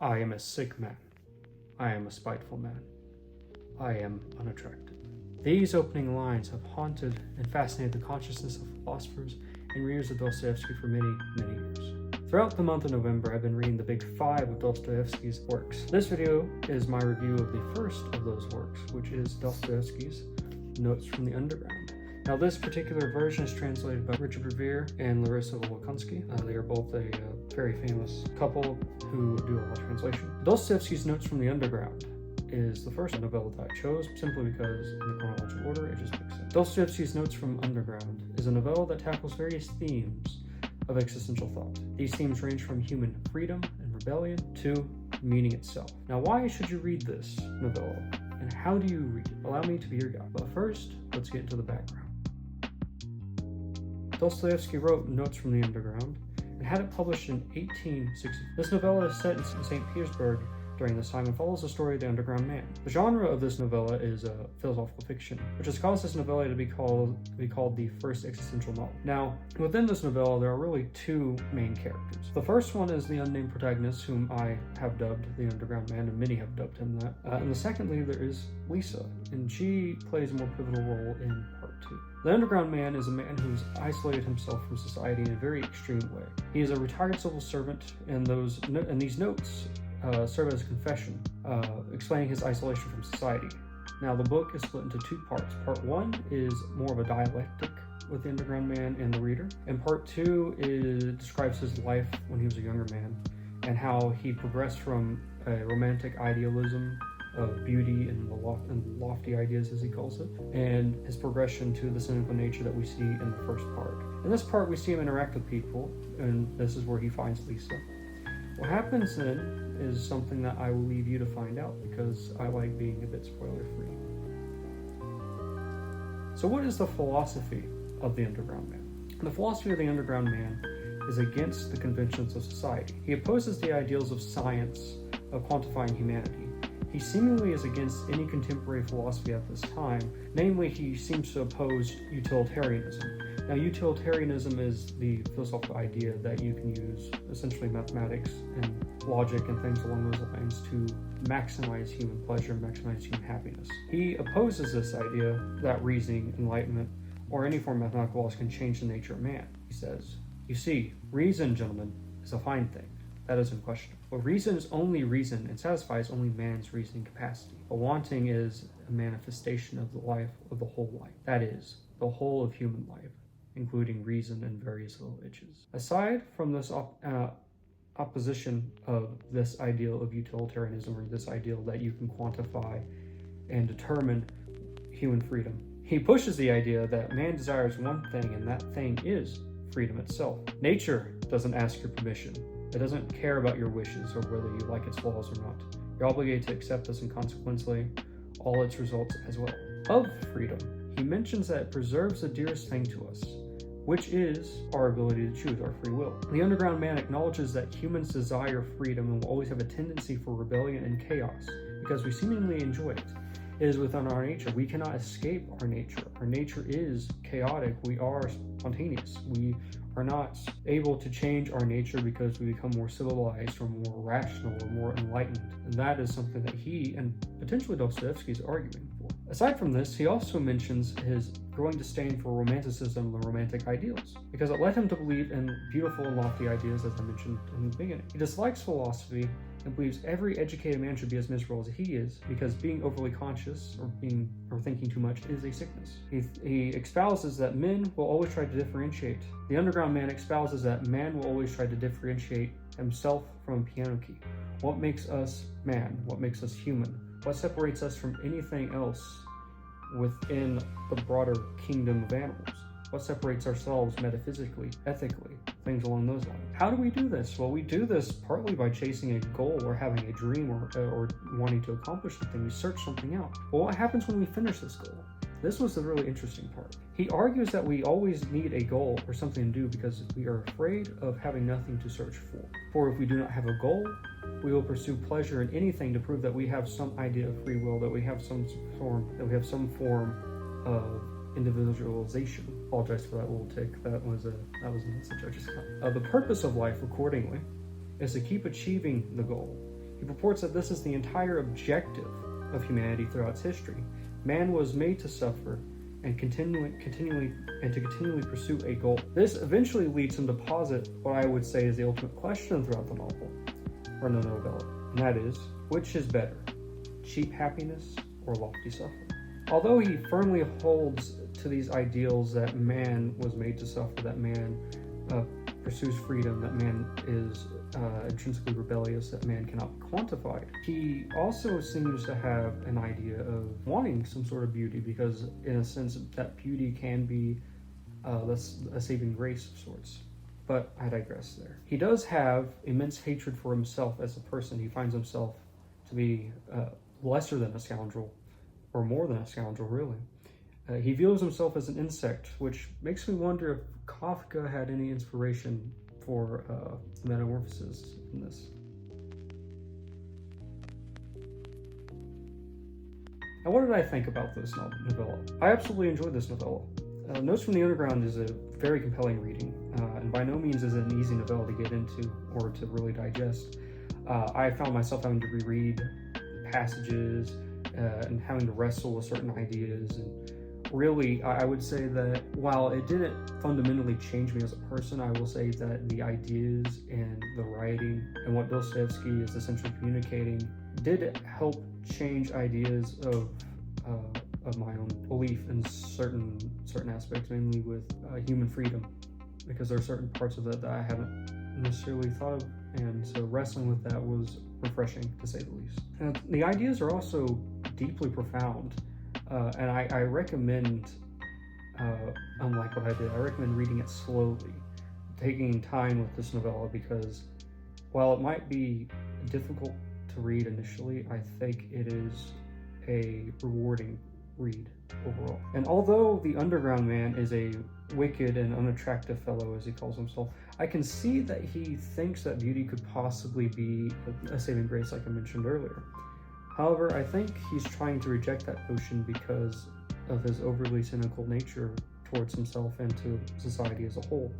I am a sick man. I am a spiteful man. I am unattractive. These opening lines have haunted and fascinated the consciousness of philosophers and readers of Dostoevsky for many, many years. Throughout the month of November, I've been reading the big 5 of Dostoevsky's works. This video is my review of the first of those works, which is Dostoevsky's Notes from the Underground. Now, this particular version is translated by Richard Revere and Larissa Volokonsky. They are both a very famous couple who do a lot of translation. Dostoevsky's Notes from the Underground is the first novella that I chose, simply because in the chronological order, it just makes sense. Dostoevsky's Notes from Underground is a novella that tackles various themes of existential thought. These themes range from human freedom and rebellion to meaning itself. Now, why should you read this novella? And how do you read it? Allow me to be your guide. But first, let's get into the background. Dostoevsky wrote Notes from the Underground and had it published in 1860. This novella is set in St. Petersburg during this time and follows the story of the underground man. The genre of this novella is philosophical fiction, which has caused this novella to be called the first existential novel. Now, within this novella, there are really 2 main characters. The first one is the unnamed protagonist, whom I have dubbed the underground man, and many have dubbed him that. And secondly, there is Lisa, and she plays a more pivotal role in part 2. The underground man is a man who's isolated himself from society in a very extreme way. He is a retired civil servant, and these notes serve as a confession, explaining his isolation from society. Now, the book is split into 2 parts. Part 1 is more of a dialectic with the underground man and the reader, and part 2 describes his life when he was a younger man and how he progressed from a romantic idealism of beauty and lofty ideas, as he calls it, and his progression to the cynical nature that we see in the first part. In this part, we see him interact with people, and this is where he finds Lisa. What happens then is something that I will leave you to find out, because I like being a bit spoiler-free. So what is the philosophy of the underground man? The philosophy of the underground man is against the conventions of society. He opposes the ideals of science, of quantifying humanity. He seemingly is against any contemporary philosophy at this time. Namely, he seems to oppose utilitarianism. Now, utilitarianism is the philosophical idea that you can use essentially mathematics and logic and things along those lines to maximize human pleasure, maximize human happiness. He opposes this idea that reasoning, enlightenment, or any form of mathematical laws can change the nature of man. He says, "You see, reason, gentlemen, is a fine thing. That is unquestionable. But reason is only reason and satisfies only man's reasoning capacity. But wanting is a manifestation of the life of the whole life. That is, the whole of human life, including reason and various little itches." Aside from this opposition of this ideal of utilitarianism, or this ideal that you can quantify and determine human freedom, he pushes the idea that man desires one thing, and that thing is freedom itself. Nature doesn't ask your permission. It doesn't care about your wishes or whether you like its laws or not. You're obligated to accept this, and consequently all its results as well. Of freedom, he mentions that it preserves the dearest thing to us, which is our ability to choose, our free will. The underground man acknowledges that humans desire freedom and will always have a tendency for rebellion and chaos because we seemingly enjoy it. It is within our nature. We cannot escape our nature. Our nature is chaotic. We are spontaneous. We are not able to change our nature because we become more civilized or more rational or more enlightened. And that is something that he and potentially Dostoevsky is arguing for. Aside from this, he also mentions his growing disdain for romanticism and romantic ideals, because it led him to believe in beautiful and lofty ideas, as I mentioned in the beginning. He dislikes philosophy and believes every educated man should be as miserable as he is, because being overly conscious or thinking too much is a sickness. He espouses that men will always try to differentiate. The underground man espouses that man will always try to differentiate himself from a piano key. What makes us man? What makes us human? What separates us from anything else within the broader kingdom of animals? What separates ourselves metaphysically, ethically, things along those lines? How do we do this? Well, we do this partly by chasing a goal or having a dream or wanting to accomplish something. We search something out. But what happens when we finish this goal? This was the really interesting part. He argues that we always need a goal or something to do because we are afraid of having nothing to search for. For if we do not have a goal, we will pursue pleasure in anything to prove that we have some idea of free will, that we have some form of individualization. Apologize for that little tick. That was a message I just got. The purpose of life, accordingly, is to keep achieving the goal. He purports that this is the entire objective of humanity throughout its history. Man was made to suffer and to continually pursue a goal. This eventually leads him to posit what I would say is the ultimate question throughout the novel, or the novella, and that is, which is better, cheap happiness or lofty suffering? Although he firmly holds to these ideals that man was made to suffer, that man pursues freedom, that man is intrinsically rebellious, that man cannot be quantified, he also seems to have an idea of wanting some sort of beauty, because in a sense that beauty can be a saving grace of sorts. But I digress there. He does have immense hatred for himself as a person. He finds himself to be lesser than a scoundrel, or more than a scoundrel, really. He views himself as an insect, which makes me wonder if Kafka had any inspiration for metamorphosis in this. Now, what did I think about this novella? I absolutely enjoyed this novella. Notes from the Underground is a very compelling reading, and by no means is it an easy novella to get into or to really digest. I found myself having to reread passages and having to wrestle with certain ideas, and really, I would say that while it didn't fundamentally change me as a person, I will say that the ideas and the writing and what Dostoevsky is essentially communicating did help change ideas of my own belief in certain aspects, mainly with human freedom, because there are certain parts of that I haven't necessarily thought of, and so wrestling with that was refreshing, to say the least. And the ideas are also deeply profound. And I recommend, unlike what I did, I recommend reading it slowly, taking time with this novella, because while it might be difficult to read initially, I think it is a rewarding read overall. And although the Underground Man is a wicked and unattractive fellow, as he calls himself, I can see that he thinks that beauty could possibly be a saving grace, like I mentioned earlier. However, I think he's trying to reject that notion because of his overly cynical nature towards himself and to society as a whole.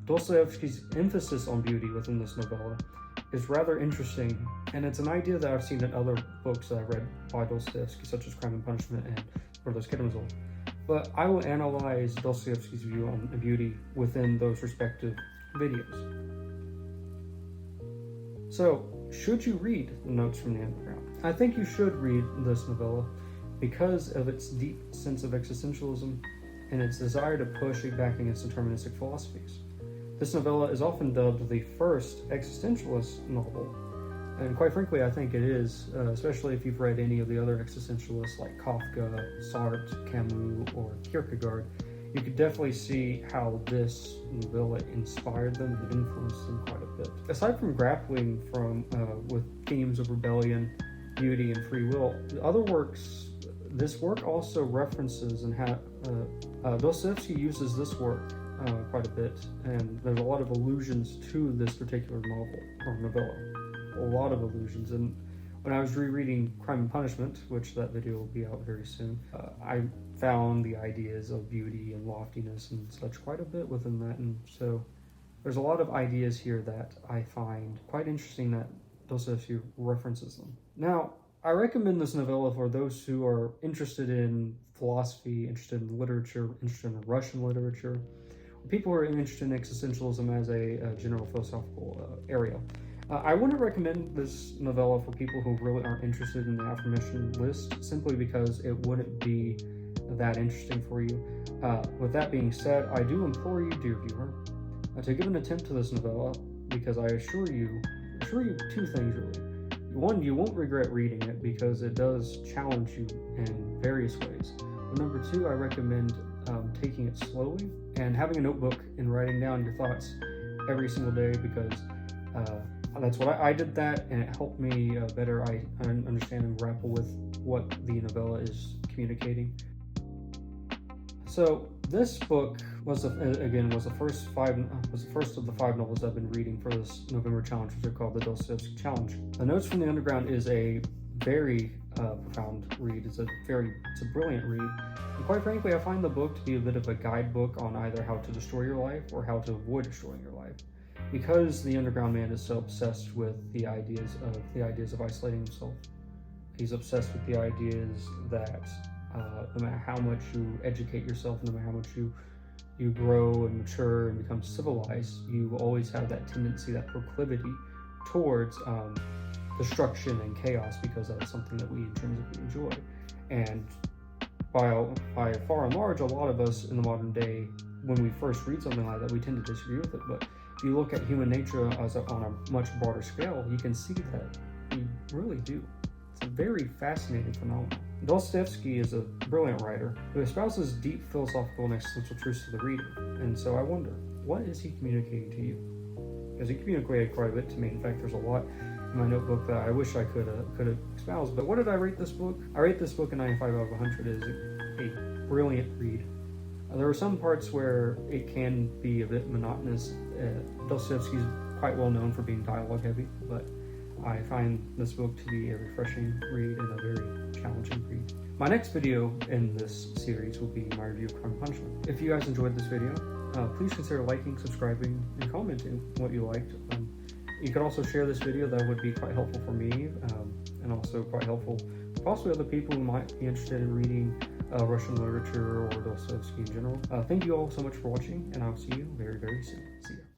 Dostoevsky's emphasis on beauty within this novella is rather interesting, and it's an idea that I've seen in other books that I've read by Dostoevsky, such as Crime and Punishment and Brothers Karamazov. But I will analyze Dostoevsky's view on beauty within those respective videos. So, should you read the Notes from the Underground? I think you should read this novella because of its deep sense of existentialism and its desire to push it back against deterministic philosophies. This novella is often dubbed the first existentialist novel, and quite frankly, I think it is, especially if you've read any of the other existentialists like Kafka, Sartre, Camus, or Kierkegaard. You could definitely see how this novella inspired them and influenced them quite a bit. Aside from grappling with themes of rebellion, beauty, and free will, this work also references and Dostoevsky uses this work quite a bit, and there's a lot of allusions to this particular novel or novella. A lot of allusions, and when I was rereading Crime and Punishment, which that video will be out very soon, I found the ideas of beauty and loftiness and such quite a bit within that, and so there's a lot of ideas here that I find quite interesting that Dostoevsky references them. Now, I recommend this novella for those who are interested in philosophy, interested in literature, interested in Russian literature, or people who are interested in existentialism as a general philosophical area. I wouldn't recommend this novella for people who really aren't interested in the aforementioned list, simply because it wouldn't be that interesting for you. With that being said, I do implore you, dear viewer, to give an attempt to this novella, because I assure you two things really. One, you won't regret reading it because it does challenge you in various ways. But number two, I recommend taking it slowly and having a notebook and writing down your thoughts every single day, because that's what I did that, and it helped me better understand and grapple with what the novella is communicating. So this book was the first of the 5 novels I've been reading for this November challenge, which are called the Dostoevsky Challenge. The Notes from the Underground is a very profound read. It's a brilliant read, and quite frankly, I find the book to be a bit of a guidebook on either how to destroy your life or how to avoid destroying your life. because the underground man is so obsessed with the ideas of isolating himself. He's obsessed with the ideas that no matter how much you educate yourself, no matter how much you grow and mature and become civilized, you always have that tendency, that proclivity towards destruction and chaos, because that is something that we intrinsically enjoy. And by far and large, a lot of us in the modern day, when we first read something like that, we tend to disagree with it. But if you look at human nature on a much broader scale, you can see that we really do. It's a very fascinating phenomenon. Dostoevsky is a brilliant writer who espouses deep philosophical and existential truths to the reader. And so I wonder, what is he communicating to you? Because he communicated quite a bit to me. In fact, there's a lot in my notebook that I wish I could have espoused. But what did I rate this book? I rate this book a 95 out of 100. It is a brilliant read. There are some parts where it can be a bit monotonous. Dostoevsky's quite well known for being dialogue heavy, but I find this book to be a refreshing read and a very challenging read. My next video in this series will be my review of Crime and Punishment. If you guys enjoyed this video, please consider liking, subscribing, and commenting what you liked. You could also share this video. That would be quite helpful for me, and also quite helpful for possibly other people who might be interested in reading Russian literature or Dostoevsky in general. Thank you all so much for watching, and I'll see you very, very soon. See ya.